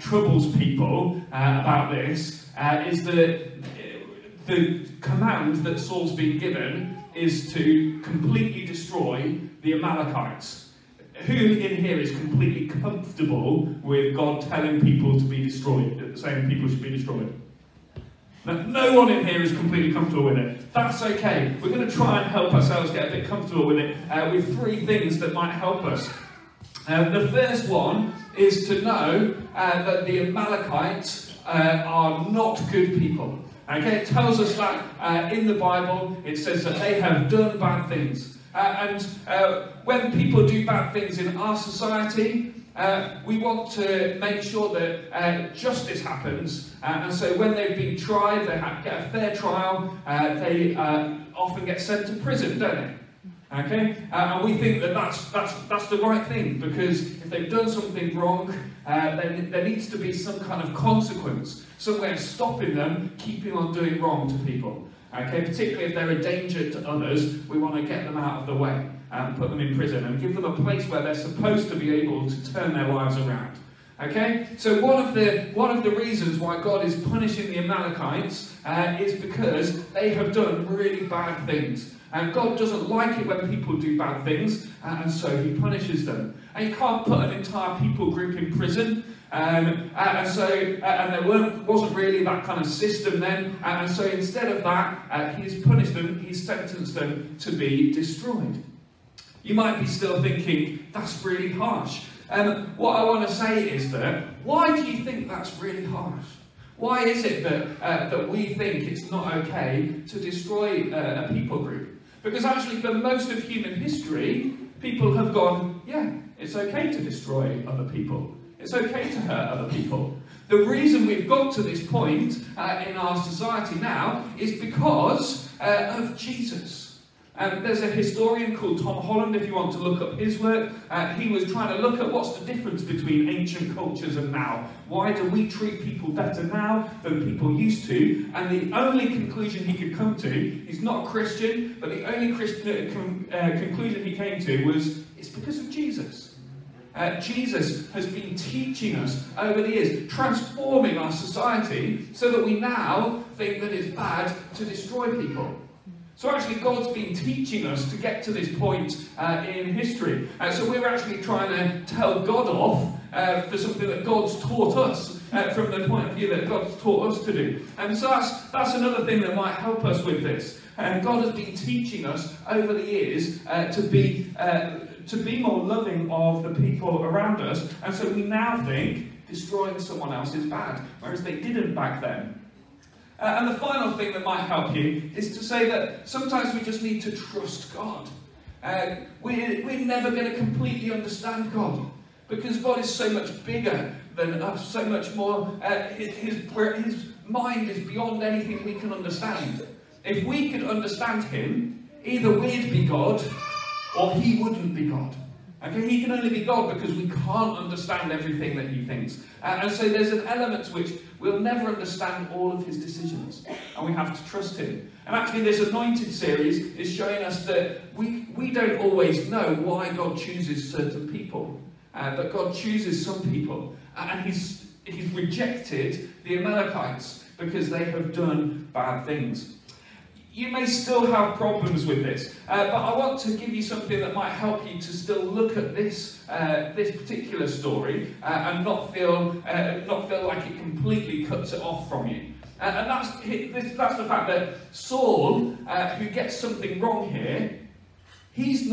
troubles people about this is that the command that Saul's been given is to completely destroy the Amalekites. Who in here is completely comfortable with God telling people to be destroyed, saying people should be destroyed? No one in here is completely comfortable with it. That's okay. We're going to try and help ourselves get a bit comfortable with it with 3 things that might help us. The first one is to know that the Amalekites are not good people. Okay, it tells us that in the Bible. It says that they have done bad things. And when people do bad things in our society, we want to make sure that justice happens. And so when they've been tried, they get a fair trial. They often get sent to prison, don't they? Okay, and we think that that's the right thing, because if they've done something wrong, then there needs to be some kind of consequence, some way of stopping them keeping on doing wrong to people. Okay, particularly if they're a danger to others, we want to get them out of the way and put them in prison and give them a place where they're supposed to be able to turn their lives around. Okay, so one of the reasons why God is punishing the Amalekites is because they have done really bad things. And God doesn't like it when people do bad things, and so he punishes them. And you can't put an entire people group in prison, and there wasn't really that kind of system then, and so instead of that, he's punished them, he's sentenced them to be destroyed. You might be still thinking, that's really harsh. What I want to say is that, why do you think that's really harsh? Why is it that we think it's not okay to destroy a people group? Because actually, for most of human history, people have gone, yeah, it's okay to destroy other people. It's okay to hurt other people. The reason we've got to this point in our society now is because of Jesus. There's a historian called Tom Holland, if you want to look up his work. He was trying to look at what's the difference between ancient cultures and now. Why do we treat people better now than people used to? And the only conclusion he could come to, he's not a Christian, but the only conclusion he came to was, it's because of Jesus. Jesus has been teaching us over the years, transforming our society so that we now think that it's bad to destroy people. So actually God's been teaching us to get to this point in history. So we're actually trying to tell God off for something that God's taught us from the point of view that God's taught us to do. And so that's another thing that might help us with this. And God has been teaching us over the years to be more loving of the people around us. And so we now think destroying someone else is bad, whereas they didn't back then. And the final thing that might help you is to say that sometimes we just need to trust God. We're never going to completely understand God, because God is so much bigger than us, so much more. His mind is beyond anything we can understand. If we could understand him, either we'd be God or he wouldn't be God. Okay, he can only be God because we can't understand everything that he thinks. And so there's an element which we'll never understand all of his decisions, and we have to trust him. And actually this Anointed series is showing us that we don't always know why God chooses certain people, but God chooses some people, and he's rejected the Amalekites because they have done bad things. You may still have problems with this, but I want to give you something that might help you to still look at this particular story and not feel like it completely cuts it off from you. And that's the fact that Saul, who gets something wrong here, he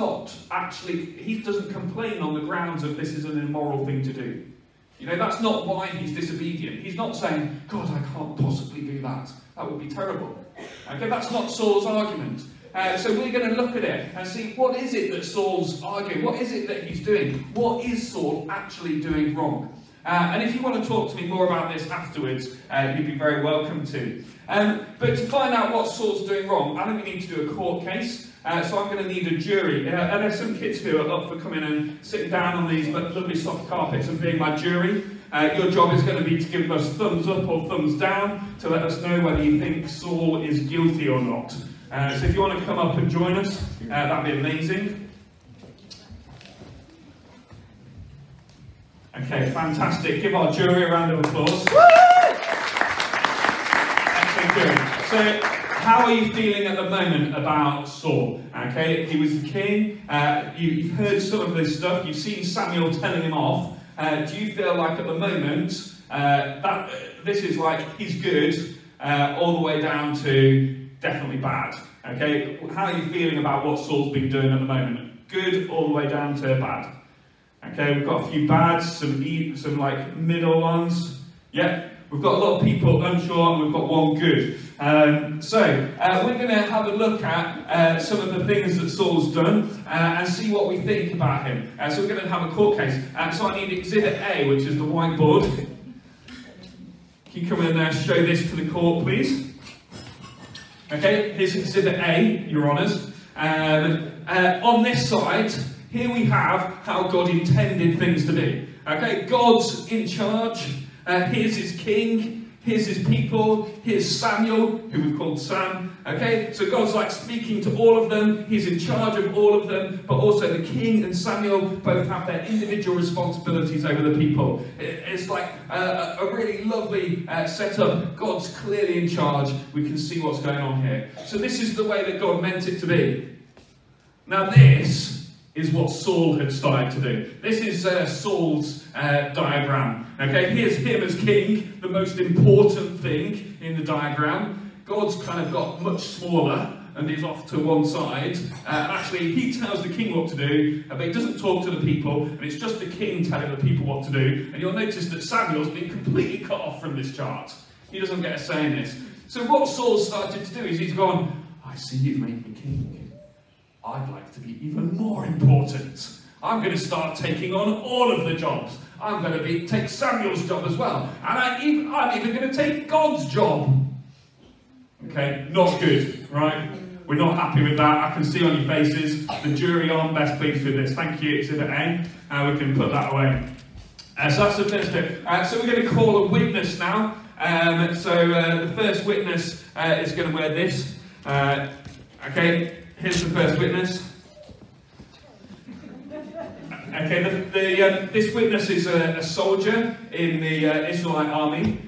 doesn't complain on the grounds of this is an immoral thing to do. You know, that's not why he's disobedient. He's not saying, God, I can't possibly do that. That would be terrible. Okay, that's not Saul's argument. So we're going to look at it and see, what is it that Saul's arguing? What is it that he's doing? What is Saul actually doing wrong? And if you want to talk to me more about this afterwards, you'd be very welcome to. But to find out what Saul's doing wrong, I think we need to do a court case. So I'm going to need a jury. And there's some kids who are up for coming and sitting down on these lovely soft carpets and being my jury. Your job is going to be to give us thumbs up or thumbs down to let us know whether you think Saul is guilty or not. So if you want to come up and join us, that'd be amazing. Okay, fantastic. Give our jury a round of applause. Excellent, good. So, how are you feeling at the moment about Saul? Okay, he was the king. You've heard some of this stuff. You've seen Samuel telling him off. Do you feel like at the moment that this is like he's good all the way down to definitely bad? Okay, how are you feeling about what Saul's been doing at the moment? Good all the way down to bad. Okay, we've got a few bads, some like middle ones. Yeah, we've got a lot of people unsure, and we've got one good. So we're going to have a look at some of the things that Saul's done and see what we think about him. So we're going to have a court case. So I need Exhibit A, which is the whiteboard. Can you come in there and show this to the court, please? Okay, here's Exhibit A, Your Honours. On this side, here we have how God intended things to be. Okay, God's in charge. Here's his king. Here's his people. Here's Samuel, who we've called Sam. Okay, so God's like speaking to all of them. He's in charge of all of them. But also the king and Samuel both have their individual responsibilities over the people. It's like a really lovely setup. God's clearly in charge. We can see what's going on here. So this is the way that God meant it to be. Now this is what Saul had started to do. This is Saul's diagram. Okay, here's him as king, the most important thing in the diagram. God's kind of got much smaller and is off to one side. Actually, he tells the king what to do, but he doesn't talk to the people, and it's just the king telling the people what to do. And you'll notice that Samuel's been completely cut off from this chart. He doesn't get a say in this. So what Saul started to do is he's gone, I see you've made me king. I'd like to be even more important. I'm going to start taking on all of the jobs. I'm going to take Samuel's job as well. And I'm even going to take God's job. Okay, not good, right? We're not happy with that. I can see on your faces. The jury aren't best pleased with this. Thank you, Exhibit A. We can put that away. So that's the first bit. So we're going to call a witness now. The first witness is going to wear this. Okay. Here's the first witness. Okay, this witness is a soldier in the Israelite army.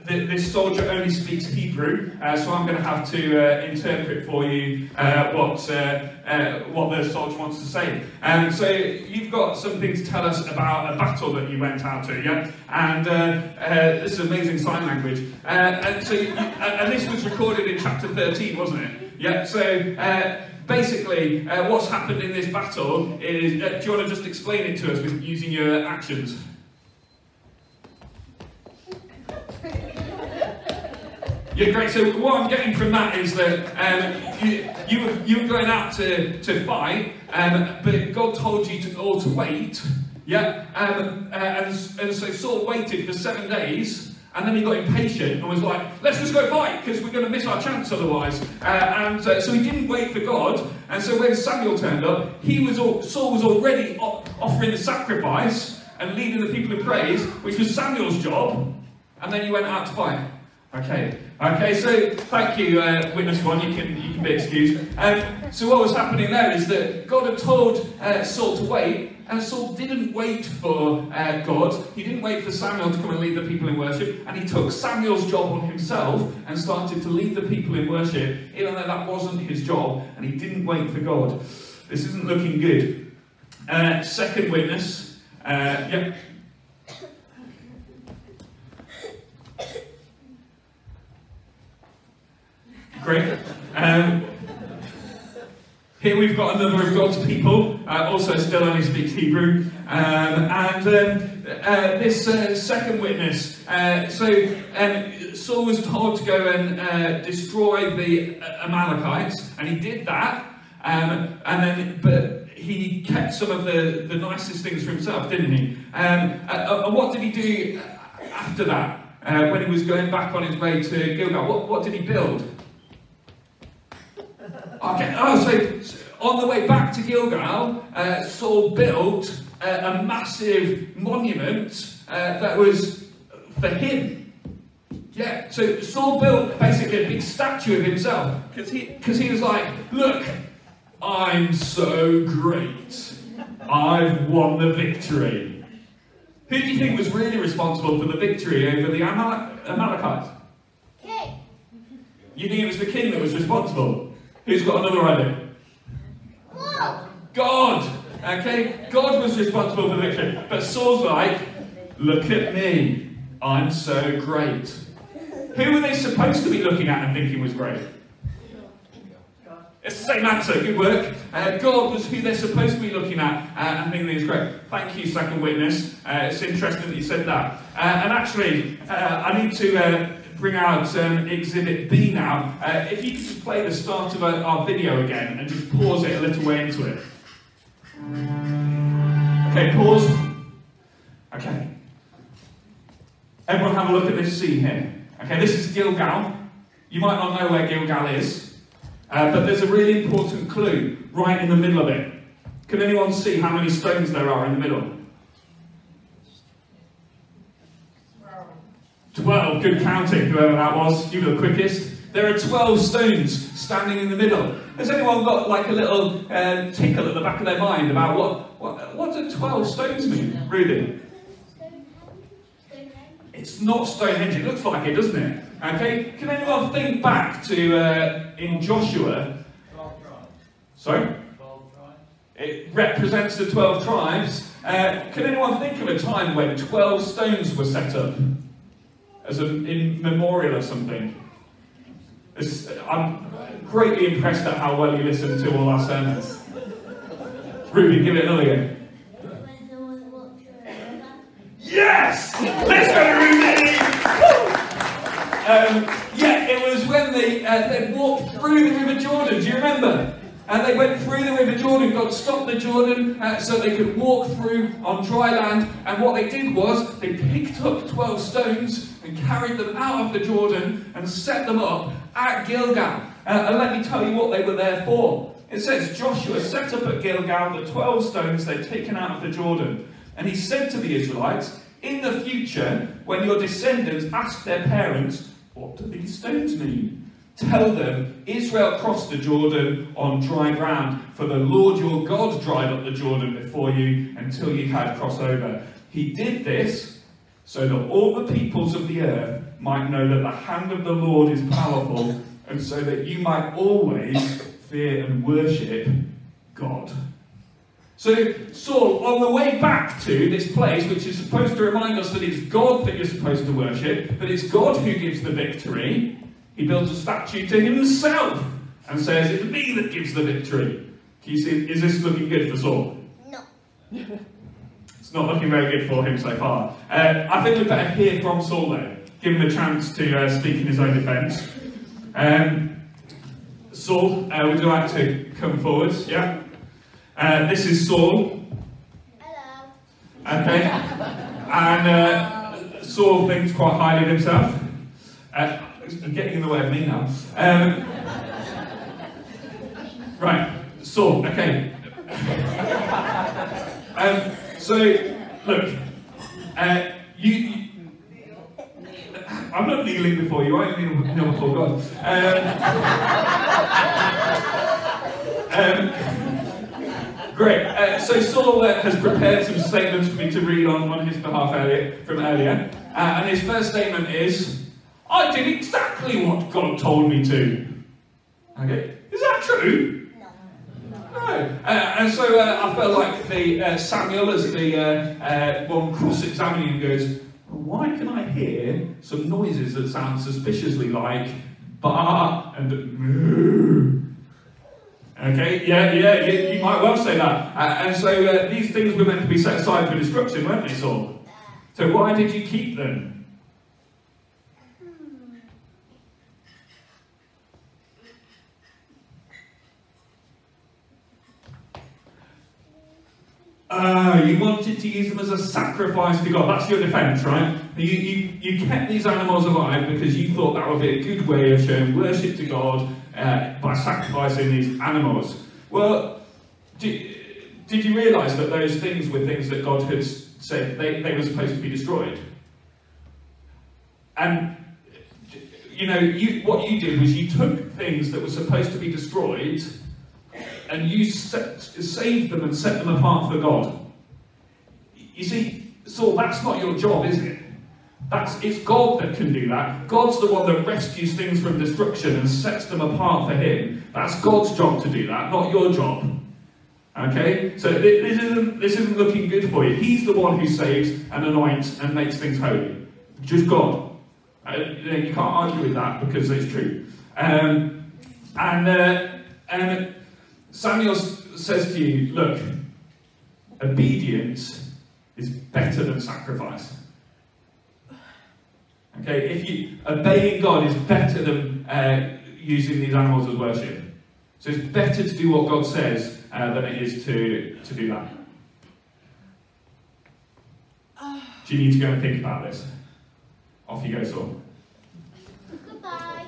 This soldier only speaks Hebrew, so I'm going to have to interpret for you what the soldier wants to say. So you've got something to tell us about a battle that you went out to, yeah? And this is amazing sign language. And this was recorded in chapter 13, wasn't it? Yeah, so basically what's happened in this battle is, do you want to just explain it to us with using your actions? Yeah, great. So what I'm getting from that is that you were going out to fight, but God told you all to wait, yeah? And so Saul waited for 7 days. And then he got impatient and was like, let's just go fight, because we're going to miss our chance otherwise. So he didn't wait for God. And so when Samuel turned up, Saul was already offering the sacrifice and leading the people in praise, which was Samuel's job. And then he went out to fight. Okay, so thank you, witness one, you can be excused. So what was happening there is that God had told Saul to wait, and Saul didn't wait for God. He didn't wait for Samuel to come and lead the people in worship, and he took Samuel's job on himself and started to lead the people in worship, even though that wasn't his job, and he didn't wait for God. This isn't looking good. Second witness, yep. Great. Here we've got another of God's people, also still only speaks Hebrew. This second witness, Saul was told to go and destroy the Amalekites, and he did that, but he kept some of the nicest things for himself, didn't he? And what did he do after that, when he was going back on his way to Gilgal? What did he build? Okay, so on the way back to Gilgal, Saul built a massive monument that was for him. Yeah, so Saul built basically a big statue of himself, because he was like, look, I'm so great. I've won the victory. Who do you think was really responsible for the victory over the Amalekites? King. You think it was the king that was responsible? Who's got another idea? God! Okay, God was responsible for the victory. But Saul's like, look at me, I'm so great. Who were they supposed to be looking at and thinking was great? It's the same answer, good work. God was who they're supposed to be looking at and thinking is great. Thank you, second witness. It's interesting that you said that. And actually, I need to bring out Exhibit B now. If you could just play the start of our video again and just pause it a little way into it. Okay, pause. Okay. Everyone have a look at this scene here. Okay, this is Gilgal. You might not know where Gilgal is. But there's a really important clue right in the middle of it. Can anyone see how many stones there are in the middle? 12. Good counting, whoever that was. You were the quickest. There are 12 stones standing in the middle. Has anyone got like a little tickle at the back of their mind about what do 12 stones mean? Rudy? It's not Stonehenge. It looks like it, doesn't it? Okay. Can anyone think back to in Joshua? 12 tribes. Sorry? 12 tribes. It represents the 12 tribes. Can anyone think of a time when 12 stones were set up as in memorial of something? I'm greatly impressed at how well you listen to all our sermons. Ruby, give it another go. Yes! Let's go to Ruby! Yeah, it was when they walked through the River Jordan. Do you remember? And they went through the River Jordan. God stopped the Jordan so they could walk through on dry land. And what they did was they picked up 12 stones and carried them out of the Jordan and set them up at Gilgal. And let me tell you what they were there for. It says Joshua set up at Gilgal the 12 stones they'd taken out of the Jordan. And he said to the Israelites, in the future, when your descendants ask their parents, what do these stones mean? Tell them, Israel crossed the Jordan on dry ground, for the Lord your God dried up the Jordan before you until you had crossed over. He did this so that all the peoples of the earth might know that the hand of the Lord is powerful, and so that you might always fear and worship God. So Saul, on the way back to this place, which is supposed to remind us that it's God that you're supposed to worship, that it's God who gives the victory, he builds a statue to himself and says, it's me that gives the victory. Can you see, is this looking good for Saul? No. It's not looking very good for him so far. I think we better hear from Saul though. Give him a chance to speak in his own defence. Saul, would you like to come forward? Yeah? This is Saul. Hello. Okay. And Saul thinks quite highly of himself. I'm getting in the way of me now. Right, Saul, okay. So, look, I'm not kneeling before you, I kneel before God. Great. So Saul has prepared some statements for me to read on his behalf from earlier. And his first statement is, I did exactly what God told me to. Okay. Is that true? No. No. And so I felt like the Samuel, as the one cross-examining him, goes, why can I hear some noises that sound suspiciously like ba and moo? Okay, yeah, you might well say that. And so these things were meant to be set aside for destruction, weren't they, Saul? So why did you keep them? You wanted to use them as a sacrifice to God. That's your defence, right? You kept these animals alive because you thought that would be a good way of showing worship to God by sacrificing these animals. Well, did you realise that those things were things that God had said they were supposed to be destroyed? And, you know, what you did was you took things that were supposed to be destroyed and you saved them and set them apart for God. You see, Saul, that's not your job, is it? It's God that can do that. God's the one that rescues things from destruction and sets them apart for him. That's God's job to do that, not your job. Okay? So this isn't looking good for you. He's the one who saves and anoints and makes things holy. Just God. You can't argue with that because it's true. And Samuel says to you, look, obedience is better than sacrifice. Okay, obeying God is better than using these animals as worship. So it's better to do what God says than it is to do that. Do you need to go and think about this? Off you go, Saul. Goodbye.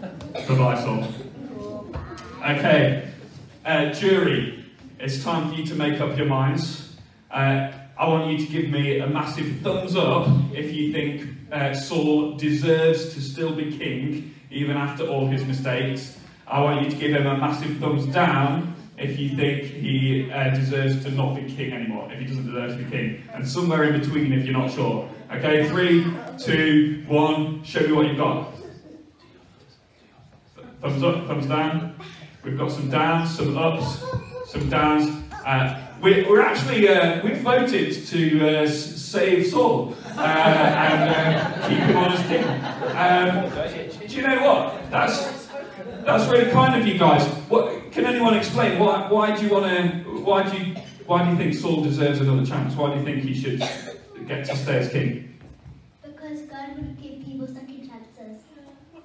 Bye-bye, Saul. Okay, jury, it's time for you to make up your minds. I want you to give me a massive thumbs up if you think Saul deserves to still be king, even after all his mistakes. I want you to give him a massive thumbs down if you think he deserves to not be king anymore, if he doesn't deserve to be king. And somewhere in between if you're not sure. Okay, 3, 2, 1, show me what you've got. Thumbs up, thumbs down. We've got some downs, some ups, some downs. We're actually, we've voted to save Saul and keep him on as king. Do you know what? That's really kind of you guys. Can anyone explain why do you think Saul deserves another chance? Why do you think he should get to stay as king? Because God would give people second chances.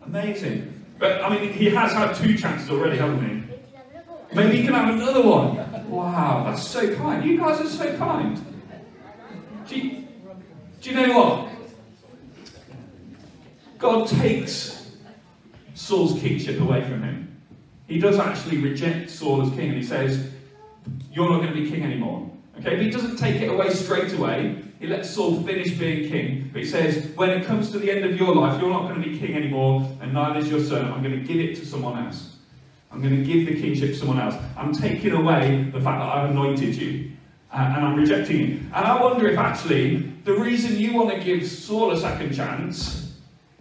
Amazing. But I mean, he has had 2 chances already, hasn't he? Maybe he can have another one. Wow, that's so kind. You guys are so kind. Do you know what? God takes Saul's kingship away from him. He does actually reject Saul as king, and he says, you're not going to be king anymore. Okay, but he doesn't take it away straight away. He lets Saul finish being king, but he says, when it comes to the end of your life, you're not going to be king anymore, and neither is your son. I'm going to give it to someone else. I'm going to give the kingship to someone else. I'm taking away the fact that I've anointed you, and I'm rejecting you. And I wonder if actually the reason you want to give Saul a second chance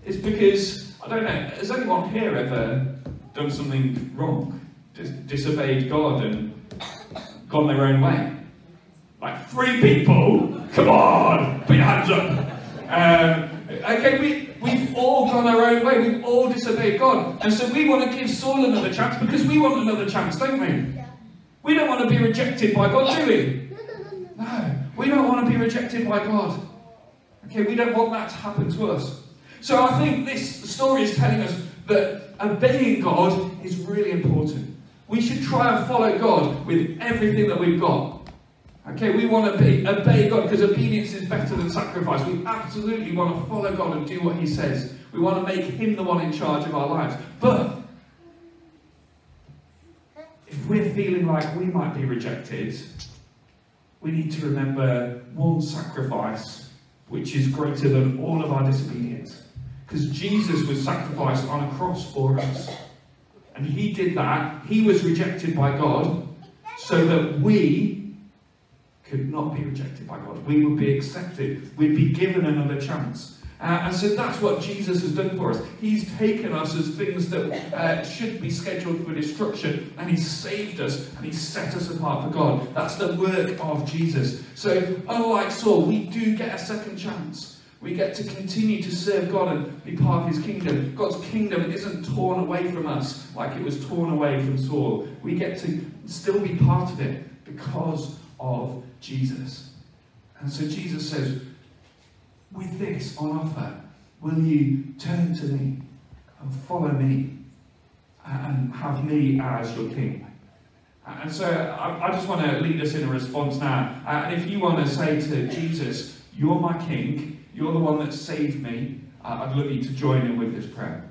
is because, I don't know, has anyone here ever done something wrong? Disobeyed God and gone their own way? Like 3 people? Come on! Put your hands up. Okay, we've all gone our own way. We've all disobeyed God. And so we want to give Saul another chance because we want another chance, don't we? Yeah. We don't want to be rejected by God, do we? No, we don't want to be rejected by God. Okay, we don't want that to happen to us. So I think this story is telling us that obeying God is really important. We should try and follow God with everything that we've got. Okay, we want to obey God because obedience is better than sacrifice. We absolutely want to follow God and do what he says. We want to make him the one in charge of our lives. But if we're feeling like we might be rejected, we need to remember one sacrifice which is greater than all of our disobedience. Because Jesus was sacrificed on a cross for us. And he did that. He was rejected by God so that we could not be rejected by God. We would be accepted. We'd be given another chance. And so that's what Jesus has done for us. He's taken us as things that should be scheduled for destruction, and he's saved us, and he's set us apart for God. That's the work of Jesus. So unlike Saul, we do get a second chance. We get to continue to serve God and be part of his kingdom. God's kingdom isn't torn away from us like it was torn away from Saul. We get to still be part of it because of Jesus. And so Jesus says, with this on offer, will you turn to me and follow me and have me as your king? And so I just want to lead us in a response now. And if you want to say to Jesus, you're my king, you're the one that saved me, I'd love you to join in with this prayer.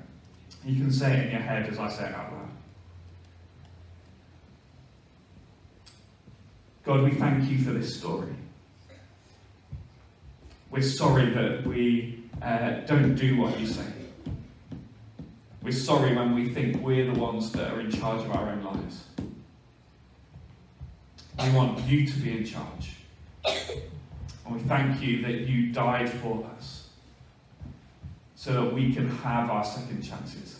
You can say it in your head as I say it out loud. God, we thank you for this story. We're sorry that we don't do what you say. We're sorry when we think we're the ones that are in charge of our own lives. We want you to be in charge. And we thank you that you died for us so that we can have our second chances.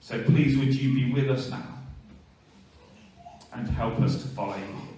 So please would you be with us now and help us to follow you.